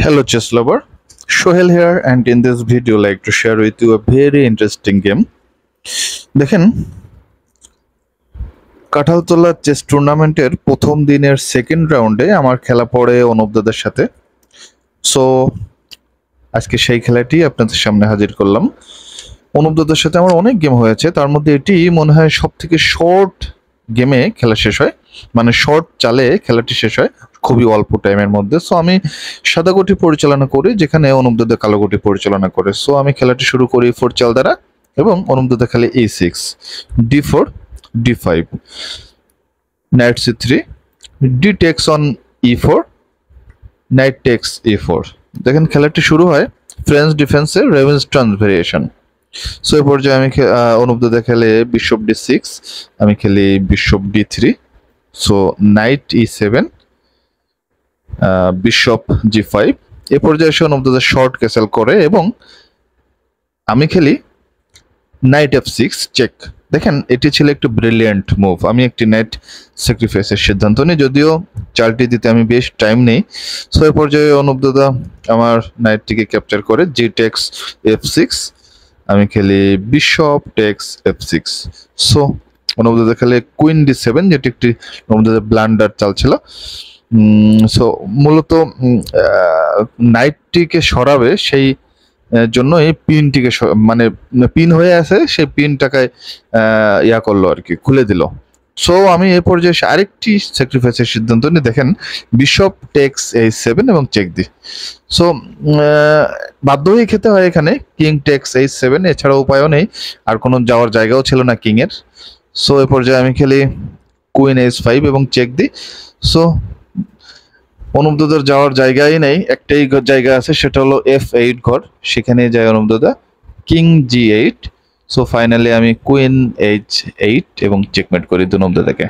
Hello chess lover, Sohel here, and in this video like to share with you a very interesting game. দেখেন Kanthaltala chess টুর্নামেন্টের প্রথম দিনের second রাউন্ডে আমার খেলা পড়ে অনুপদাদের সাথে। সো আজকে সেই খেলাটি আপনাদের সামনে হাজির করলাম। অনুপদাদের সাথে আমার অনেক গেম হয়েছে, তার মধ্যে এটি মনে হয় সব থেকে শর্ট গেমে খেলা শেষ হয়, মানে শর্ট চালে খেলাটি শেষ হয় খুবই অল্প টাইমের মধ্যে। সো আমি সাদা গুটি পরিচালনা করি, যেখানে অনুপদাদা কালো গুটি পরিচালনা করে। সো আমি খেলাটি শুরু করি 4 চাল দ্বারা এবং অনুপদাদা খেলে E6, D4, D5, knight C3, D takes on E4, knight takes E4। দেখেন খেলাটি শুরু হয় ফ্রেঞ্চ ডিফেন্সের রেভেনস্ট্রান্স ভেরিয়েশন। সো এই পর্যায়ে আমি অনুপদাদা খেলে বিশপ D6, আমি খেলি bishop D3, so night E7, bishop G5। এ পর্যায়ে এসে অনুপদাদা শর্ট ক্যাসেল করে এবং আমি খেলি নাইট F6 চেক। দেখেন এটি ছিল একটু ব্রিলিয়েন্ট মুভ। আমি একটি নাইট স্যাক্রিফাইসের সিদ্ধান্ত নিই, যদিও চালটি দিতে আমি বেশ টাইম নেই। সো এই পর্যায়ে অনুপদাদা আমার নাইটটিকে ক্যাপচার করে G টেক্স F6, আমি খেলি বিশপ টেক্স F6। সো অনুপদাদা খেলে কুইন D7, যেটি একটি অনুপদাদা ব্লান্ডার চাল ছিল। সো মূলত নাইটটিকে সরাবে সেই জন্য এই পিনটিকে, মানে পিন হয়ে আছে সেই পিনটাকে ইয়া করলো আর কি, খুলে দিল। সো আমি এই পর্যায়ে আরেকটি স্যাক্রিফাইসের সিদ্ধান্ত নিই। দেখেন বিশপ টেক্স H7 এবং চেক দিই। সো বাধ্য হয়ে খেতে হয় এখানে কিং টেক্স H7, এছাড়া উপায়ও নেই, আর কোনো যাওয়ার জায়গাও ছিল না কিং এর। সো এই পর্যায়ে আমি খেলি কুইন H5 এবং চেক দিই। সো অনুপদাদার যাওয়ার জায়গাই নেই, একটাই জায়গা আছে, সেটা হলো F8 ঘর, সেখানে যায় অনুপদাদা কিং G8। সো ফাইনালি আমি কুইন H8 এবং চেকমেট করি অনুপদাদাকে।